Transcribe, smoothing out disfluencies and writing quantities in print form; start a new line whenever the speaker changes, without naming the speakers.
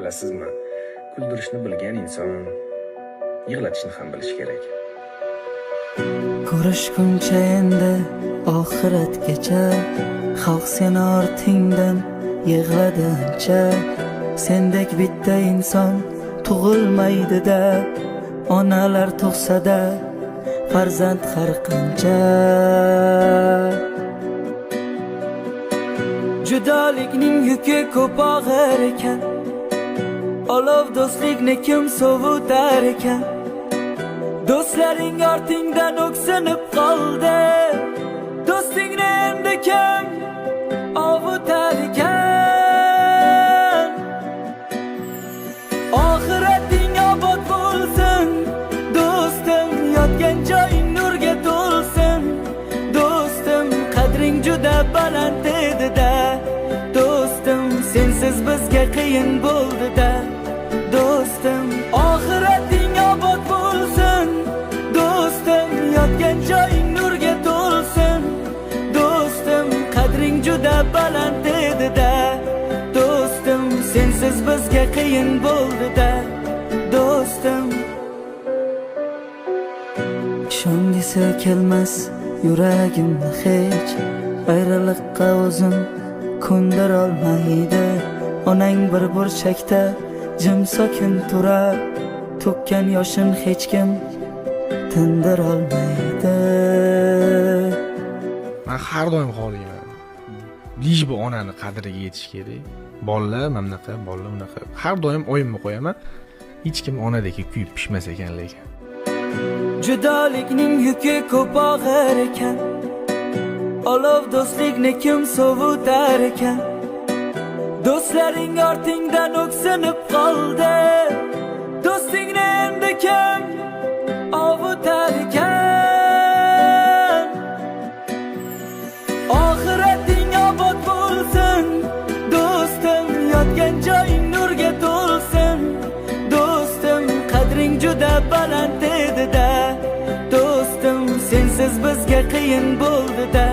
Bilasizmi, kuldirishni bilgan inson yig'latishni ham bilishi kerak.
Ko'rishguncha endi oxiratgacha, xalq seni ortingdan yig'ladi ancha. Sendek bitta inson tug'ilmaydi-da, onalar tug'sa-da farzand har qancha. Judolikning yuki ko'p og'ir ekan, olov do'stlikni kim sovutar ekan. Do'stlaring ortingdan o'ksinib qoldi, do'stingni endi kim ovutar ekan. Oxirating obod bo'lsin do'stim, yotgan joying nurga to'lsin do'stim. Qadring juda baland edi-da do'stim, sensiz bizga qiyin bo'ldi-da do'stim. Oxirating obod bo'lsin do'stim, yotgan joying nurga to'lsin do'stim. Qadring juda baland edi-da do'stim, sensiz bizga qiyin bo'ldi-da do'stim. Ishongisi kelmas yuragimni hech, ayriliqqa o'zim ko'ndira olmaydi. Onang bir burchakda jim sokin turar, to'kkan yoshin hech kim tindira olmaydi.
Men har doim xohlayman. Lish bu onani qadriga yetish kerak. Bolalar mamnaqa, bolalar unaqa. Har doim o'yimni qo'yaman. Hech kim onadagi kuyib pishmas ekan lekin.
Judolikning yuki ko'p og'ir ekan, olov do'stlikni kim sovutar ekan. Do'stlaring ortingdan o'ksinib qoldi, do'stingni endi kim ovutar ekan. Oxirating obod bo'lsin do'stim, yotgan joying nurga to'lsin do'stim. Qadring juda baland edi-da do'stim, sensiz bizga qiyin bo'ldi-da